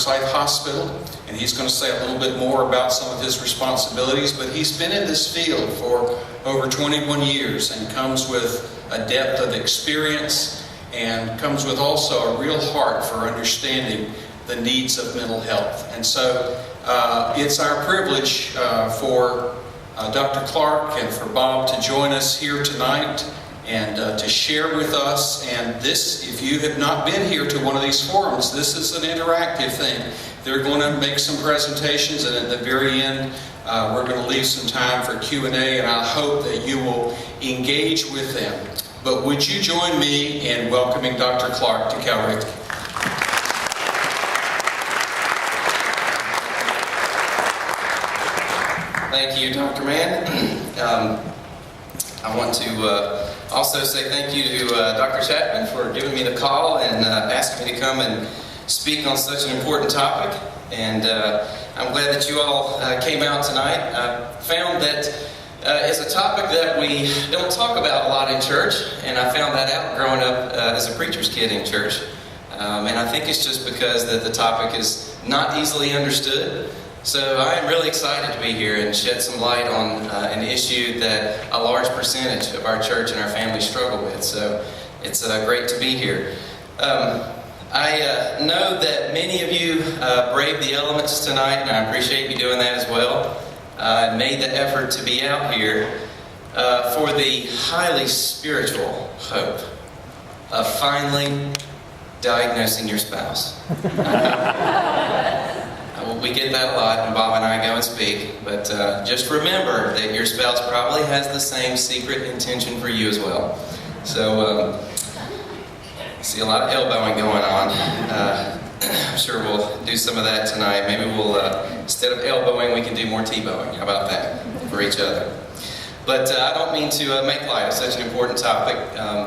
Hospital, and he's going to say a little bit more about some of his responsibilities, but he's been in this field for over 21 years and comes with a depth of experience and comes with also a real heart for understanding the needs of mental health. And so it's our privilege for Dr. Clark and for Bob to join us here tonight and to share with us. And this, if you have not been here to one of these forums, this is an interactive thing. They're going to make some presentations, and at the very end, we're going to leave some time for Q&A, and I hope that you will engage with them. But would you join me in welcoming Dr. Clark to Calvary? Thank you, Dr. Mann. I want to also say thank you to Dr. Chapman for giving me the call and asking me to come and speak on such an important topic. And I'm glad that you all came out tonight. I found that it's a topic that we don't talk about a lot in church, and I found that out growing up as a preacher's kid in church. And I think it's just because that the topic is not easily understood. So I am really excited to be here and shed some light on an issue that a large percentage of our church and our family struggle with. So it's great to be here. I know that many of you braved the elements tonight, and I appreciate you doing that as well. Made the effort to be out here for the highly spiritual hope of finally diagnosing your spouse. We get that a lot, and Bob and I go and speak, but just remember that your spouse probably has the same secret intention for you as well. So, I see a lot of elbowing going on. I'm sure we'll do some of that tonight. Maybe we'll, instead of elbowing, we can do more T-bowing. How about that for each other? But I don't mean to make light of such an important topic.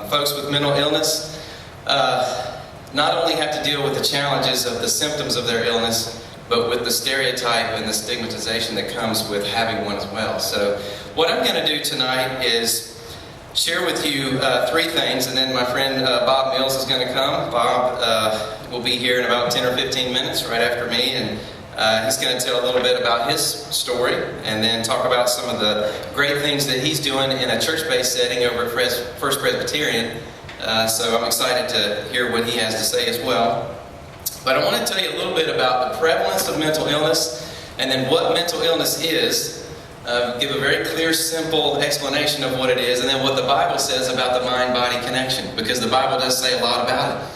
Folks with mental illness not only have to deal with the challenges of the symptoms of their illness, but with the stereotype and the stigmatization that comes with having one as well. So what I'm going to do tonight is share with you three things, and then my friend Bob Mills is going to come. Bob will be here in about 10 or 15 minutes right after me, and he's going to tell a little bit about his story and then talk about some of the great things that he's doing in a church-based setting over at First Presbyterian. So I'm excited to hear what he has to say as well. But I want to tell you a little bit about the prevalence of mental illness and then what mental illness is, give a very clear, simple explanation of what it is, and then what the Bible says about the mind-body connection, because the Bible does say a lot about it.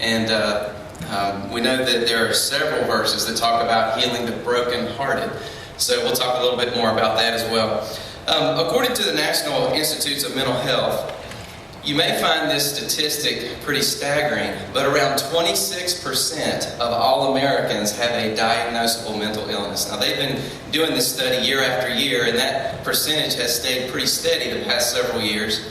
And we know that there are several verses that talk about healing the brokenhearted. So we'll talk a little bit more about that as well. According to the National Institutes of Mental Health, you may find this statistic pretty staggering, but around 26% of all Americans have a diagnosable mental illness. Now, they've been doing this study year after year, and that percentage has stayed pretty steady the past several years.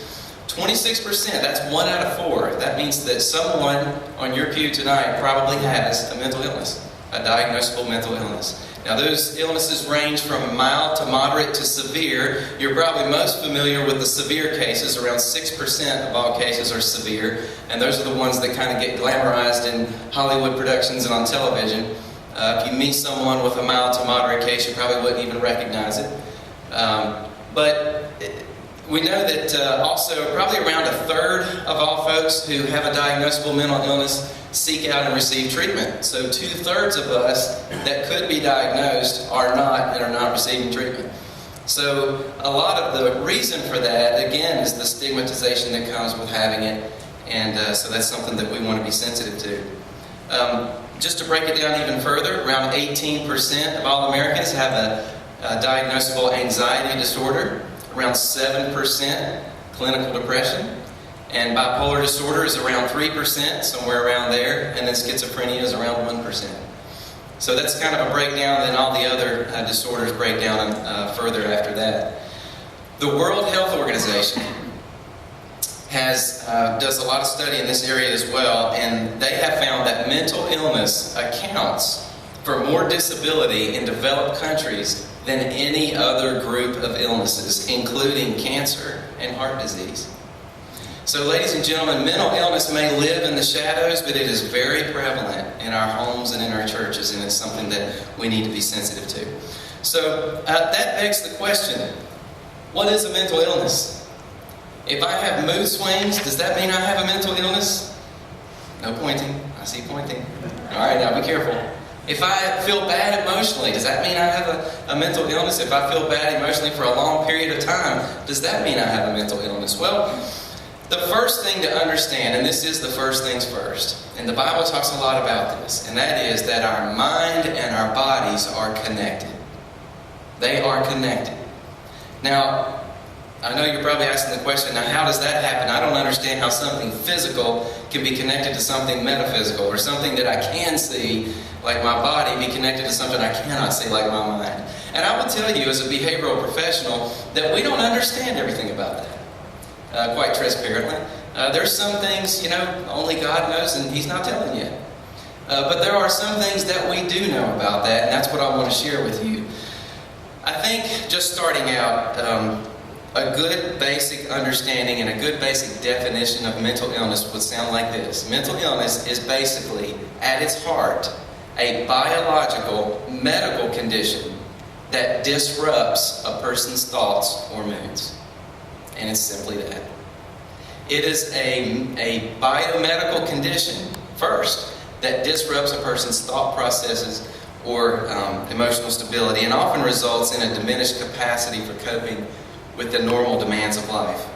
26%, that's 1 out of 4. That means that someone on your pew tonight probably has a mental illness, a diagnosable mental illness. Now, those illnesses range from mild to moderate to severe. You're probably most familiar with the severe cases. Around 6% of all cases are severe, and those are the ones that kind of get glamorized in Hollywood productions and on television. If you meet someone with a mild to moderate case, you probably wouldn't even recognize it. But we know that also probably around a third of all folks who have a diagnosable mental illness seek out and receive treatment. So 2/3 of us that could be diagnosed are not receiving treatment. So a lot of the reason for that, again, is the stigmatization that comes with having it, and so that's something that we want to be sensitive to. Just to break it down even further, around 18% of all Americans have a diagnosable anxiety disorder, around 7% clinical depression, and bipolar disorder is around 3%, somewhere around there, and then schizophrenia is around 1%. So that's kind of a breakdown, and then all the other disorders break down further after that. The World Health Organization does a lot of study in this area as well, and they have found that mental illness accounts for more disability in developed countries than any other group of illnesses, including cancer and heart disease. So ladies and gentlemen, mental illness may live in the shadows, but it is very prevalent in our homes and in our churches, and it's something that we need to be sensitive to. So that begs the question, what is a mental illness? If I have mood swings, does that mean I have a mental illness? No pointing. I see pointing. All right, now be careful. If I feel bad emotionally, does that mean I have a mental illness? If I feel bad emotionally for a long period of time, does that mean I have a mental illness? Well, the first thing to understand, and this is the first things first, and the Bible talks a lot about this, and that is that our mind and our bodies are connected. They are connected. Now, I know you're probably asking the question, now how does that happen? I don't understand how something physical can be connected to something metaphysical, or something that I can see, like my body, be connected to something I cannot see, like my mind. And I will tell you as a behavioral professional that we don't understand everything about that, quite transparently. There's some things, only God knows, and He's not telling you. But there are some things that we do know about that, and that's what I want to share with you. I think just starting out, a good basic understanding and a good basic definition of mental illness would sound like this. Mental illness is basically, at its heart, a biological, medical condition that disrupts a person's thoughts or moods. And it's simply that. It is a biomedical condition, first, that disrupts a person's thought processes or emotional stability, and often results in a diminished capacity for coping with the normal demands of life.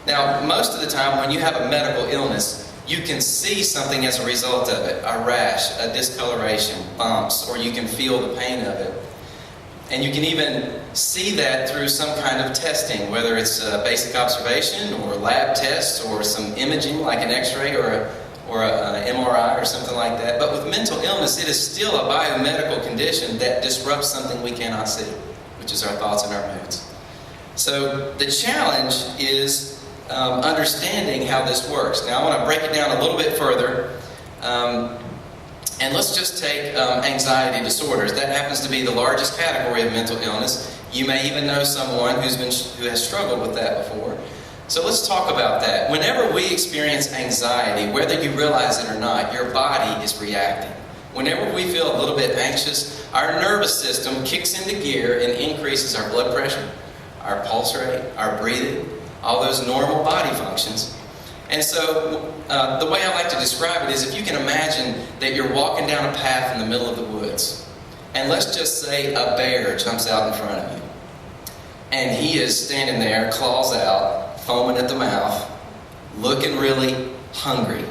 Now, most of the time when you have a medical illness, you can see something as a result of it, a rash, a discoloration, bumps, or you can feel the pain of it. And you can even see that through some kind of testing, whether it's a basic observation or lab tests or some imaging like an x-ray or an MRI or something like that. But with mental illness, it is still a biomedical condition that disrupts something we cannot see, which is our thoughts and our moods. So the challenge is understanding how this works. Now I want to break it down a little bit further. And let's just take anxiety disorders. That happens to be the largest category of mental illness. You may even know someone who has struggled with that before. So let's talk about that. Whenever we experience anxiety, whether you realize it or not, your body is reacting. Whenever we feel a little bit anxious, our nervous system kicks into gear and increases our blood pressure, our pulse rate, our breathing, all those normal body functions. And so the way I like to describe it is, if you can imagine that you're walking down a path in the middle of the woods, and let's just say a bear jumps out in front of you, and he is standing there, claws out, foaming at the mouth, looking really hungry.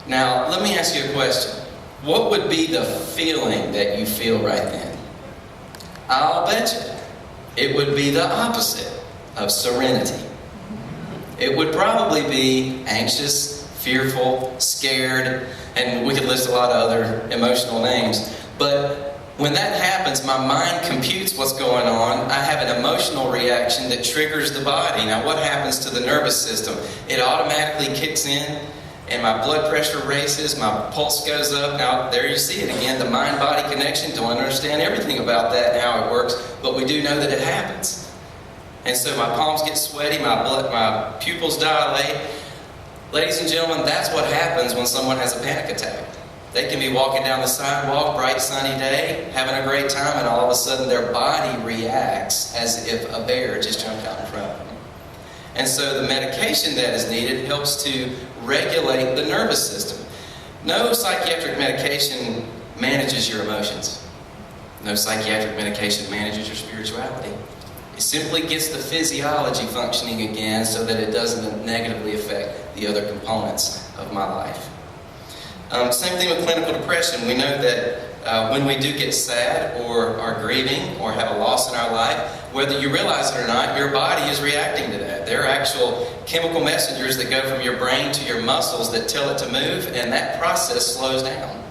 Now, let me ask you a question. What would be the feeling that you feel right then? I'll bet you it would be the opposite of serenity. It would probably be anxious, fearful, scared, and we could list a lot of other emotional names. But when that happens, my mind computes what's going on. I have an emotional reaction that triggers the body. Now, what happens to the nervous system? It automatically kicks in, and my blood pressure races, my pulse goes up. Now, there you see it again, the mind-body connection. Don't understand everything about that and how it works, but we do know that it happens. And so my palms get sweaty, my pupils dilate. Ladies and gentlemen, that's what happens when someone has a panic attack. They can be walking down the sidewalk, bright sunny day, having a great time, and all of a sudden their body reacts as if a bear just jumped out in front of them. And so the medication that is needed helps to regulate the nervous system. No psychiatric medication manages your emotions. No psychiatric medication manages your spirituality. It simply gets the physiology functioning again so that it doesn't negatively affect the other components of my life. Same thing with clinical depression. We know that when we do get sad or are grieving or have a loss in our life, whether you realize it or not, your body is reacting to that. There are actual chemical messengers that go from your brain to your muscles that tell it to move, and that process slows down.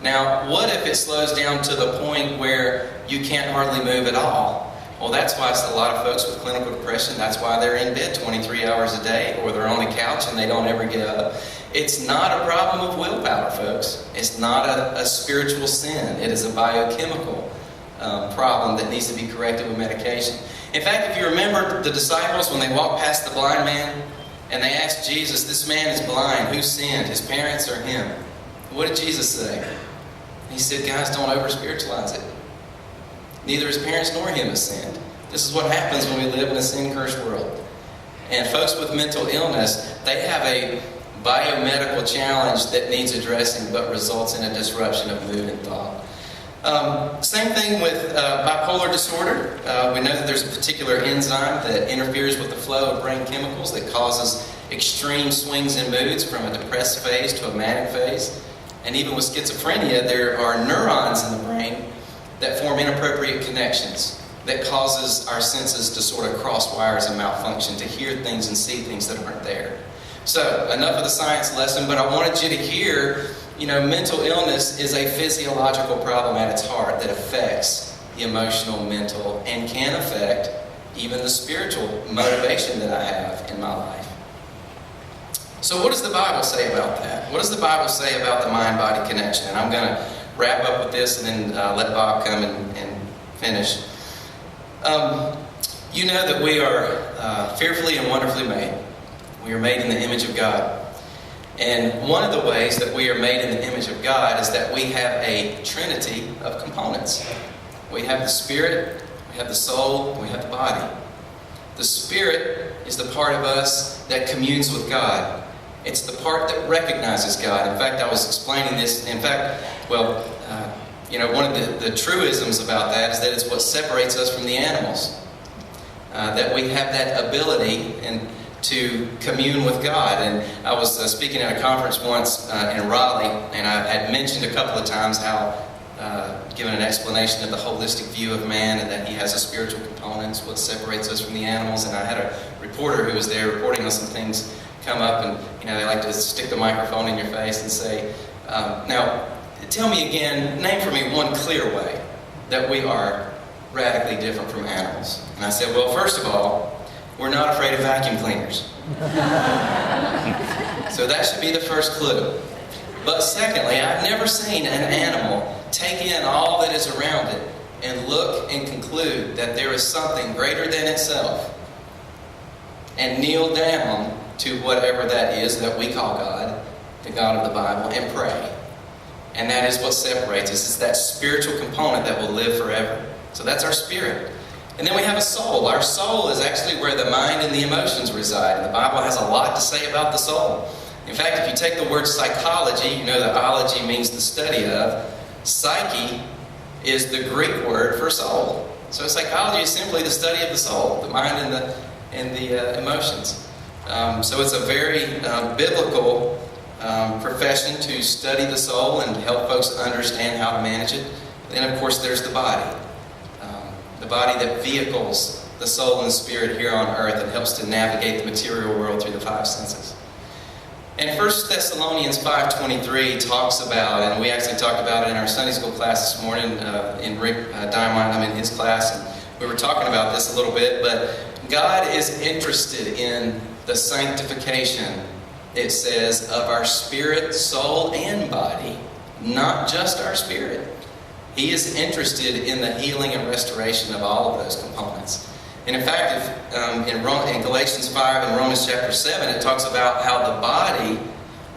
Now, what if it slows down to the point where you can't hardly move at all? Well, that's why a lot of folks with clinical depression, that's why they're in bed 23 hours a day, or they're on the couch and they don't ever get up. It's not a problem of willpower, folks. It's not a spiritual sin. It is a biochemical problem that needs to be corrected with medication. In fact, if you remember the disciples when they walked past the blind man and they asked Jesus, this man is blind, who sinned, his parents or him? What did Jesus say? He said, guys, don't over-spiritualize it. Neither his parents nor him has sinned. This is what happens when we live in a sin-cursed world. And folks with mental illness, they have a biomedical challenge that needs addressing but results in a disruption of mood and thought. Same thing with bipolar disorder. We know that there's a particular enzyme that interferes with the flow of brain chemicals that causes extreme swings in moods from a depressed phase to a manic phase. And even with schizophrenia, there are neurons in the brain that form inappropriate connections that causes our senses to sort of cross wires and malfunction, to hear things and see things that aren't there. So, enough of the science lesson, but I wanted you to hear, mental illness is a physiological problem at its heart that affects the emotional, mental, and can affect even the spiritual motivation that I have in my life. So what does the Bible say about that? What does the Bible say about the mind-body connection? And I'm going to wrap up with this and then let Bob come and finish. You know that we are fearfully and wonderfully made. We are made in the image of God. And one of the ways that we are made in the image of God is that we have a trinity of components. We have the spirit, we have the soul, we have the body. The spirit is the part of us that communes with God. It's the part that recognizes God. In fact, I was explaining this. In fact, one of the truisms about that is that it's what separates us from the animals. That we have that ability to commune with God. And I was speaking at a conference once in Raleigh, and I had mentioned a couple of times how, given an explanation of the holistic view of man and that he has a spiritual component, what separates us from the animals. And I had a reporter who was there reporting on some things come up, and they like to stick the microphone in your face and say, now, tell me again, name for me one clear way that we are radically different from animals. And I said, well, first of all, we're not afraid of vacuum cleaners. So that should be the first clue. But secondly, I've never seen an animal take in all that is around it and look and conclude that there is something greater than itself and kneel down to whatever that is that we call God, the God of the Bible, and pray. And that is what separates us. It's that spiritual component that will live forever. So that's our spirit. And then we have a soul. Our soul is actually where the mind and the emotions reside. And the Bible has a lot to say about the soul. In fact, if you take the word psychology, you know that ology means the study of. Psyche is the Greek word for soul. So psychology is simply the study of the soul, the mind and the emotions. So it's a very biblical profession to study the soul and help folks understand how to manage it. Then, of course, there's the body. The body that vehicles the soul and the spirit here on earth and helps to navigate the material world through the five senses. And 1 Thessalonians 5:23 talks about, and we actually talked about it in our Sunday school class this morning, in Rick Diamond, I'm in his class, and we were talking about this a little bit, but God is interested in the sanctification, it says, of our spirit, soul, and body, not just our spirit. He is interested in the healing and restoration of all of those components. And in fact, in Galatians 5 and Romans chapter 7, it talks about how the body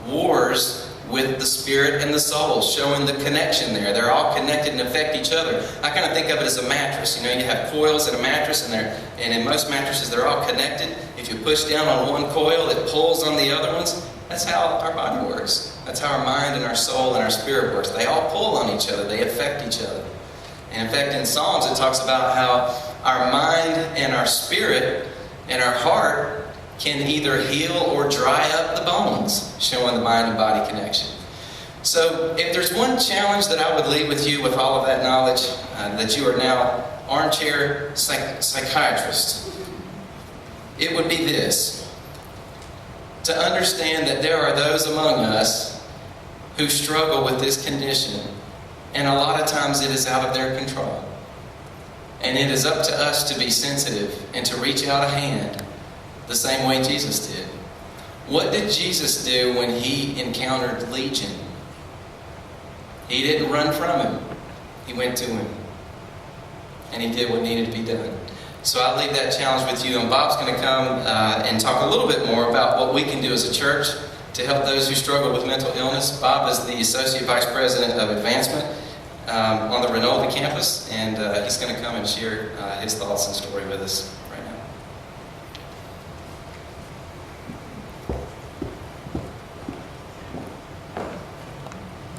wars with the spirit and the soul, showing the connection there. They're all connected and affect each other. I kind of think of it as a mattress. You have coils in a mattress, and in most mattresses they're all connected. If you push down on one coil, it pulls on the other ones. That's how our body works. That's how our mind and our soul and our spirit works. They all pull on each other. They affect each other. And in fact, in Psalms, it talks about how our mind and our spirit and our heart can either heal or dry up the bones, showing the mind and body connection. So if there's one challenge that I would leave with you with all of that knowledge, that you are now armchair psychiatrists, it would be this: to understand that there are those among us who struggle with this condition, and a lot of times it is out of their control. And it is up to us to be sensitive and to reach out a hand the same way Jesus did. What did Jesus do when he encountered Legion? He didn't run from him. He went to him. And he did what needed to be done. So I'll leave that challenge with you, and Bob's going to come and talk a little bit more about what we can do as a church to help those who struggle with mental illness. Bob is the Associate Vice President of Advancement on the Reynolda campus, and he's going to come and share his thoughts and story with us.